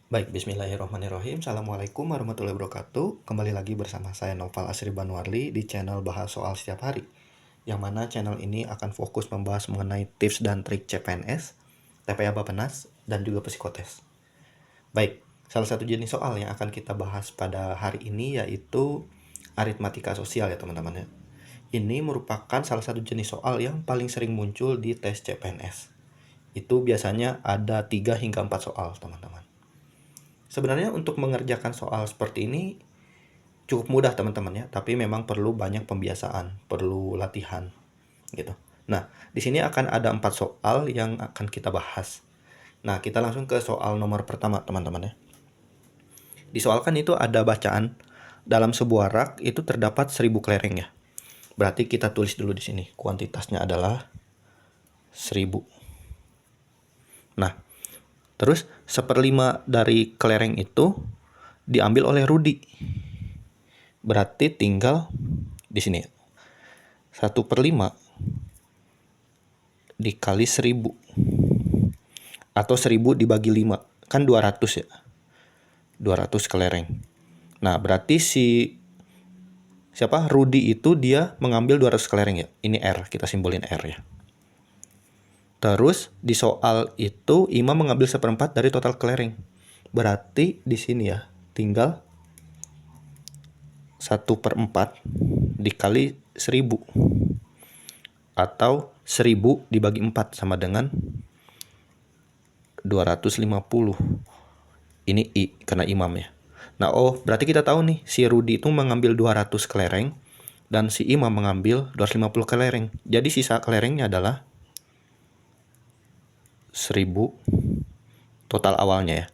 Baik, bismillahirrahmanirrahim. Assalamualaikum warahmatullahi wabarakatuh. Kembali lagi bersama saya Noval Asri Banwarli di channel Bahas Soal Setiap Hari. Yang mana channel ini akan fokus membahas mengenai tips dan trik CPNS, TPA Bappenas, dan juga psikotes. Baik, salah satu jenis soal yang akan kita bahas pada hari ini yaitu aritmatika sosial ya teman-teman ya. Ini merupakan salah satu jenis soal yang paling sering muncul di tes CPNS. Itu biasanya ada 3 hingga 4 soal teman-teman. Sebenarnya untuk mengerjakan soal seperti ini cukup mudah teman-teman ya, tapi memang perlu banyak pembiasaan, perlu latihan gitu. Nah, di sini akan ada 4 soal yang akan kita bahas. Nah, kita langsung ke soal nomor pertama teman-teman ya. Disoalkan itu ada bacaan dalam sebuah rak itu terdapat 1000 kelereng ya. Berarti kita tulis dulu di sini kuantitasnya adalah 1000. Nah, terus 1/5 dari kelereng itu diambil oleh Rudi. Berarti tinggal di sini 1/5 dikali 1000 atau 1000 dibagi 5 kan 200 ya, 200 kelereng. Nah berarti siapa Rudi itu dia mengambil 200 kelereng ya, ini R, kita simbolin R ya. Terus di soal itu Ima mengambil 1/4 dari total kelereng, berarti di sini ya tinggal 1/4 dikali 1000 atau 1000 dibagi 4 sama dengan 250. Ini I karena imam ya. Nah, berarti kita tahu nih si Rudi itu mengambil 200 kelereng dan si Imam mengambil 250 kelereng. Jadi sisa kelerengnya adalah 1000 total awalnya ya.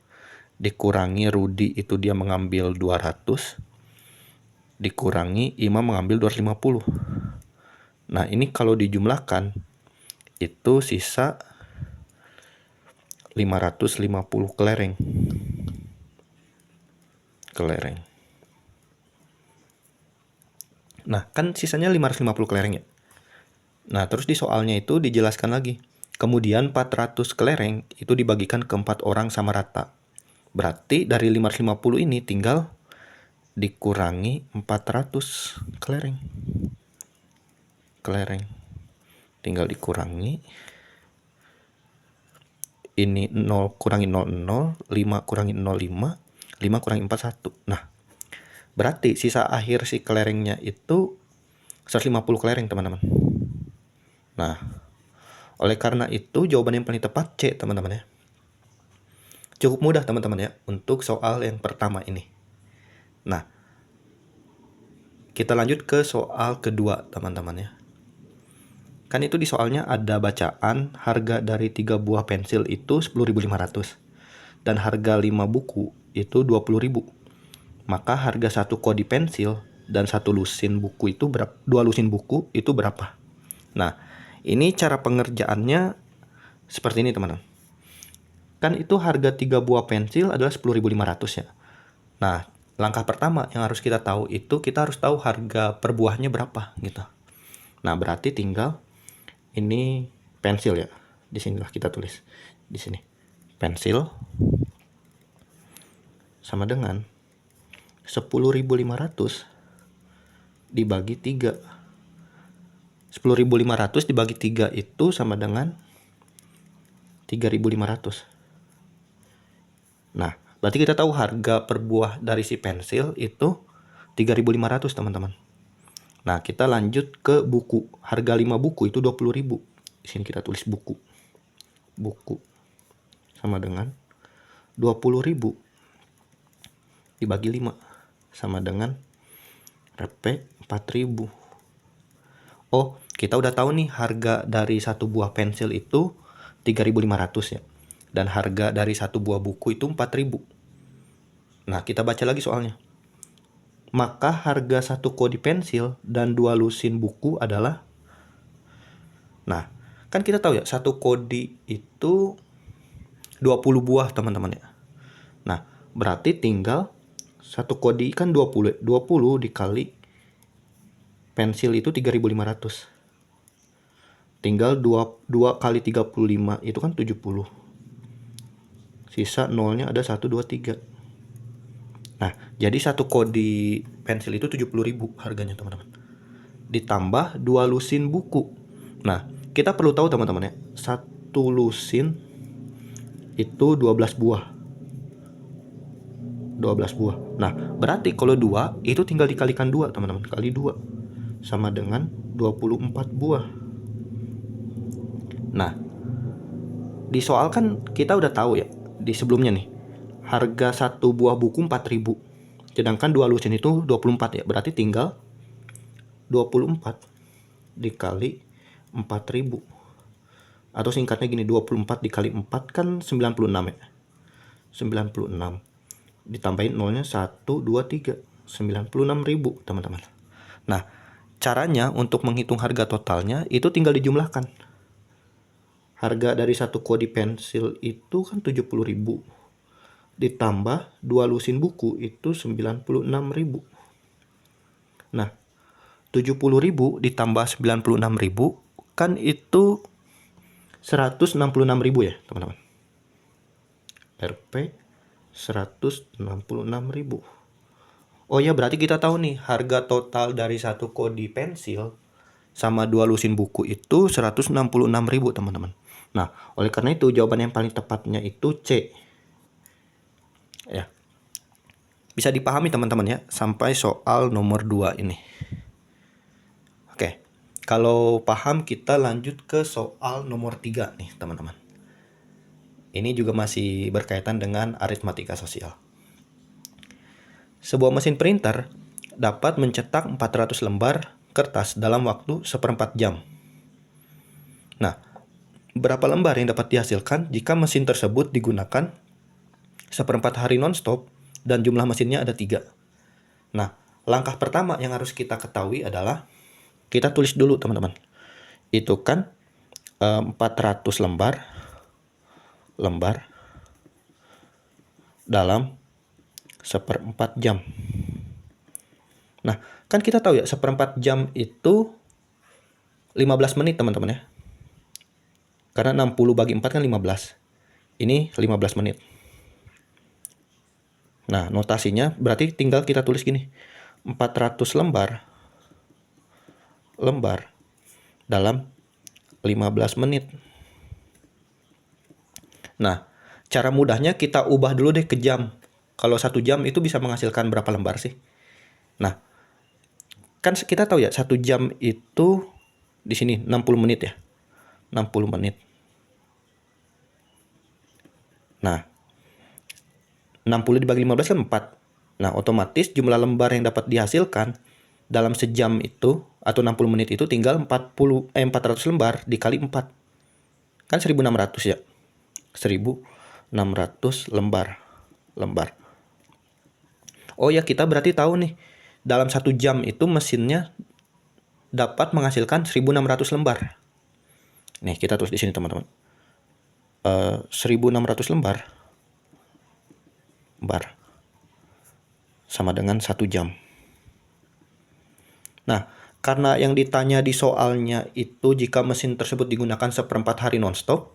Dikurangi Rudi itu dia mengambil 200, dikurangi Imam mengambil 250. Nah, ini kalau dijumlahkan itu sisa 550 kelereng. Nah, kan sisanya 550 kelereng ya. Nah, terus di soalnya itu dijelaskan lagi. Kemudian 400 kelereng itu dibagikan ke 4 orang sama rata. Berarti dari 550 ini tinggal dikurangi 400 kelereng. Tinggal dikurangi. Ini 0 kurangi 0, 0. 5 kurangi 0, 5. 5 kurangi 4, 1. Nah, berarti sisa akhir si kelerengnya itu 150 kelereng teman-teman. Nah, oleh karena itu jawaban yang paling tepat C teman-teman ya. Cukup mudah teman-teman ya untuk soal yang pertama ini. Nah, kita lanjut ke soal kedua teman-teman ya. Kan itu di soalnya ada bacaan harga dari 3 buah pensil itu 10.500 dan harga 5 buku itu 20.000. Maka harga 1 kodi pensil dan 1 lusin buku itu berapa? 2 lusin buku itu berapa? Nah, ini cara pengerjaannya seperti ini teman-teman. Kan itu harga 3 buah pensil adalah 10.500 ya. Nah, langkah pertama yang harus kita tahu itu kita harus tahu harga per buahnya berapa gitu. Nah, berarti tinggal ini pensil ya. Di sinilah kita tulis. Di sini. Pensil sama dengan 10.500 dibagi 3. 10.500 dibagi 3 itu sama dengan 3.500. Nah, berarti kita tahu harga per buah dari si pensil itu 3.500 teman-teman. Nah, kita lanjut ke buku. Harga 5 buku itu 20.000. Di sini kita tulis buku. Buku sama dengan 20.000 dibagi 5 sama dengan Rp 4.000. Oh, kita udah tahu nih harga dari 1 buah pensil itu 3.500 ya. Dan harga dari 1 buah buku itu 4.000. Nah, kita baca lagi soalnya. Maka harga 1 kodi pensil dan 2 lusin buku adalah. Nah, kan kita tahu ya 1 kodi itu 20 buah teman-teman ya. Nah, berarti tinggal 1 kodi kan 20. 20 dikali pensil itu 3.500. Tinggal 2 kali 35 itu kan 70. Sisa nolnya ada 1, 2, 3. Nah, jadi satu kodi pensil itu 70.000 harganya teman-teman. Ditambah 2 lusin buku. Nah, kita perlu tahu teman-teman ya, satu lusin itu 12 buah. 12 buah. Nah, berarti kalau 2 itu tinggal dikalikan 2 teman-teman, kali 2 sama dengan 24 buah. Nah, di soal kan kita udah tahu ya, di sebelumnya nih, harga satu buah buku 4.000. Sedangkan 2 lusin itu 24 ya, berarti tinggal 24 dikali 4.000. Atau singkatnya gini, 24 dikali 4 kan 96 ya. 96. Ditambahin nolnya 1, 2, 3. 96.000 teman-teman. Nah, caranya untuk menghitung harga totalnya itu tinggal dijumlahkan. Harga dari satu kodi pensil itu kan 70.000. Ditambah 2 lusin buku itu 96.000. Nah, 70.000 ditambah 96.000 kan itu 166.000 ya teman-teman. Rp 166.000. Oh ya, berarti kita tahu nih harga total dari satu kodi pensil sama 2 lusin buku itu 166.000 teman-teman. Nah, oleh karena itu jawaban yang paling tepatnya itu C. Ya. Bisa dipahami teman-teman ya sampai soal nomor 2 ini. Oke. Kalau paham kita lanjut ke soal nomor 3 nih teman-teman. Ini juga masih berkaitan dengan aritmatika sosial. Sebuah mesin printer dapat mencetak 400 lembar kertas dalam waktu 1/4 jam. Nah, berapa lembar yang dapat dihasilkan jika mesin tersebut digunakan 1/4 hari non-stop dan jumlah mesinnya ada 3? Nah, langkah pertama yang harus kita ketahui adalah kita tulis dulu teman-teman. Itu kan 400 lembar dalam 1/4 jam. Nah, kan kita tahu ya 1/4 jam itu 15 menit teman-teman ya. Karena 60 bagi 4 kan 15. Ini 15 menit. Nah, notasinya berarti tinggal kita tulis gini. 400 lembar dalam 15 menit. Nah, cara mudahnya kita ubah dulu deh ke jam. Kalau 1 jam itu bisa menghasilkan berapa lembar sih? Nah, kan kita tahu ya 1 jam itu di sini 60 menit ya. 60 menit. Nah, 60 dibagi 15 kan 4. Nah, otomatis jumlah lembar yang dapat dihasilkan dalam sejam itu atau 60 menit itu tinggal 400 lembar dikali 4. Kan 1600 ya. 1600 lembar. Oh ya, kita berarti tahu nih, dalam 1 jam itu mesinnya dapat menghasilkan 1600 lembar. Nih, kita tulis di sini teman-teman. 1600 lembar sama dengan 1 jam. Nah, karena yang ditanya di soalnya itu jika mesin tersebut digunakan 1/4 hari non-stop.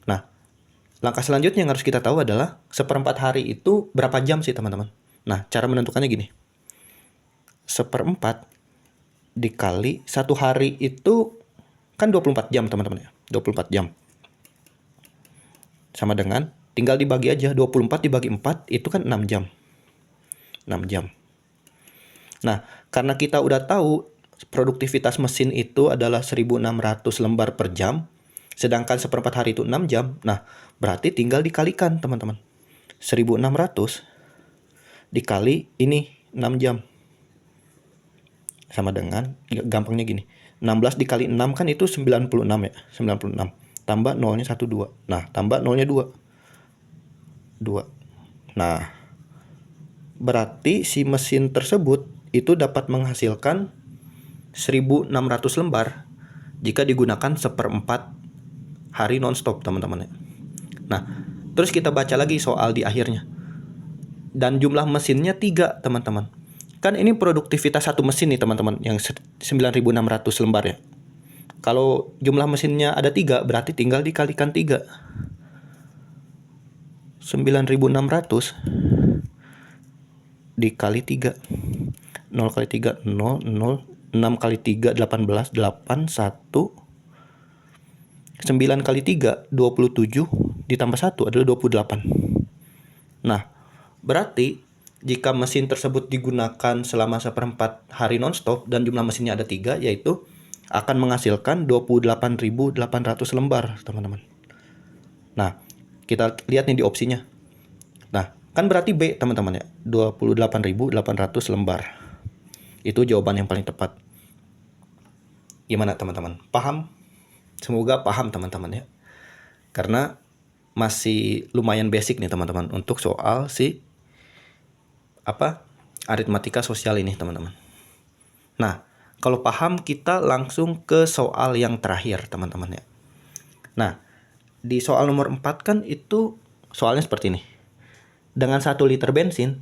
Nah, langkah selanjutnya yang harus kita tahu adalah 1/4 hari itu berapa jam sih teman-teman. Nah, cara menentukannya gini. 1/4 dikali 1 hari itu kan 24 jam teman-teman ya. 24 jam. Sama dengan tinggal dibagi aja. 24 dibagi 4 itu kan 6 jam. 6 jam. Nah, karena kita udah tahu produktivitas mesin itu adalah 1600 lembar per jam, sedangkan 1/4 hari itu 6 jam. Nah, berarti tinggal dikalikan teman-teman. 1600 dikali ini 6 jam. Sama dengan, gampangnya gini. 16 dikali 6 kan itu 96 ya. 96. Tambah nolnya 1, 2. Nah, tambah nolnya 2. Nah, berarti si mesin tersebut itu dapat menghasilkan 1600 lembar jika digunakan 1/4 hari non-stop teman-teman. Nah, terus kita baca lagi soal di akhirnya. Dan jumlah mesinnya 3 teman-teman. Kan ini produktivitas satu mesin nih teman-teman, yang 9600 lembar ya. Kalau jumlah mesinnya ada 3, berarti tinggal dikalikan 3. 9.600 dikali 3. 0 kali 3 0, 0, 6 kali 3 18, 8, 1, 9 kali 3 27, ditambah 1 adalah 28. Nah, berarti jika mesin tersebut digunakan selama 1/4 hari nonstop dan jumlah mesinnya ada 3, yaitu akan menghasilkan 28.800 lembar, teman-teman. Nah, kita lihat nih di opsinya. Nah, kan berarti B, teman-teman ya, 28.800 lembar. Itu jawaban yang paling tepat. Gimana, teman-teman? Paham? Semoga paham, teman-teman ya. Karena masih lumayan basic nih, teman-teman, untuk soal aritmatika sosial ini, teman-teman. Nah, kalau paham, kita langsung ke soal yang terakhir, teman-teman ya. Nah, di soal nomor 4 kan itu soalnya seperti ini. Dengan 1 liter bensin,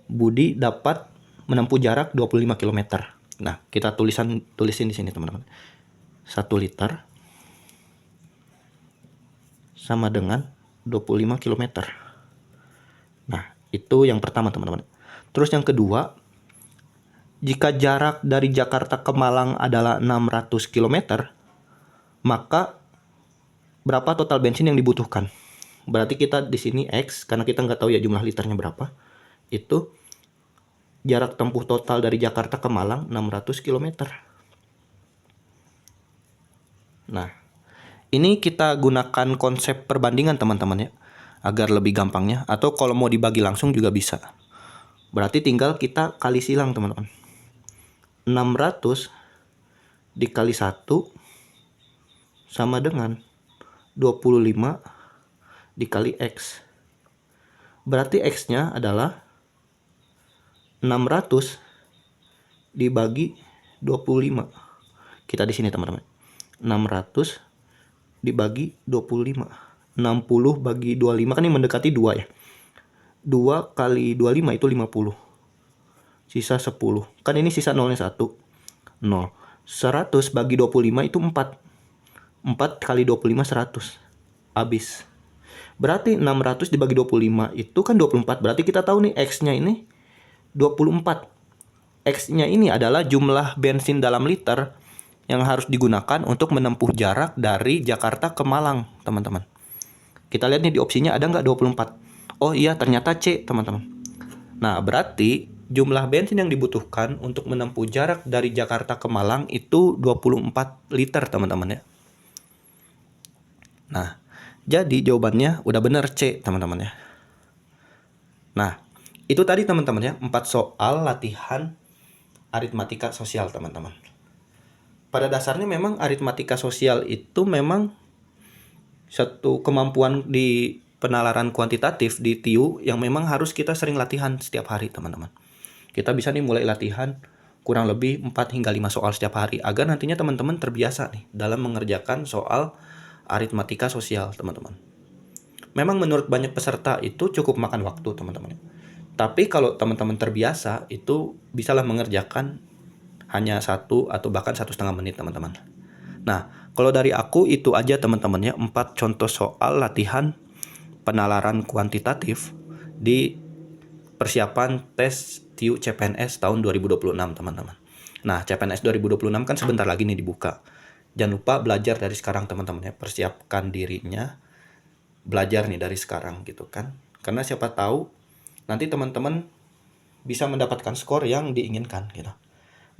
Budi dapat menempuh jarak 25 km. Nah, kita tulisin di sini, teman-teman. 1 liter sama dengan 25 km. Nah, itu yang pertama, teman-teman. Terus yang kedua, jika jarak dari Jakarta ke Malang adalah 600 km, maka berapa total bensin yang dibutuhkan? Berarti kita di sini X, karena kita nggak tahu ya jumlah liternya berapa. Itu jarak tempuh total dari Jakarta ke Malang 600 km. Nah, ini kita gunakan konsep perbandingan, teman-teman ya, agar lebih gampangnya. Atau kalau mau dibagi langsung juga bisa. Berarti tinggal kita kali silang, teman-teman. 600 dikali 1 sama dengan 25 dikali X. Berarti X-nya adalah 600 dibagi 25. Kita di sini, teman-teman. 600 dibagi 25. 60 bagi 25 kan ini mendekati 2 ya. 2 kali 25 itu 50. Sisa 10. Kan ini sisa nolnya 1. 0. 100 bagi 25 itu 4. 4 kali 25 100. Habis. Berarti 600 dibagi 25 itu kan 24. Berarti kita tahu nih X-nya ini 24. X-nya ini adalah jumlah bensin dalam liter yang harus digunakan untuk menempuh jarak dari Jakarta ke Malang, teman-teman. Kita lihat nih di opsinya ada nggak 24. Oh iya, ternyata C, teman-teman. Nah, berarti jumlah bensin yang dibutuhkan untuk menempuh jarak dari Jakarta ke Malang itu 24 liter, teman-teman ya. Nah, jadi jawabannya udah bener C, teman-teman ya. Nah, itu tadi, teman-teman ya, 4 soal latihan aritmatika sosial, teman-teman. Pada dasarnya memang aritmatika sosial itu memang satu kemampuan di penalaran kuantitatif di TIU yang memang harus kita sering latihan setiap hari, teman-teman. Kita bisa nih mulai latihan kurang lebih 4 hingga 5 soal setiap hari agar nantinya teman-teman terbiasa nih dalam mengerjakan soal aritmatika sosial, teman-teman. Memang menurut banyak peserta itu cukup makan waktu, teman-teman. Tapi kalau teman-teman terbiasa, itu bisalah mengerjakan hanya 1 atau bahkan 1,5 menit, teman-teman. Nah, kalau dari aku itu aja, teman-teman ya, 4 contoh soal latihan penalaran kuantitatif di persiapan tes TIU CPNS tahun 2026, teman-teman. Nah, CPNS 2026 kan sebentar lagi nih dibuka. Jangan lupa belajar dari sekarang, teman-teman ya. Persiapkan dirinya, belajar nih dari sekarang gitu kan. Karena siapa tahu nanti teman-teman bisa mendapatkan skor yang diinginkan gitu.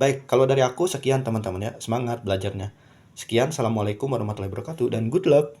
Baik, kalau dari aku sekian, teman-teman ya. Semangat belajarnya. Sekian, assalamualaikum warahmatullahi wabarakatuh dan good luck.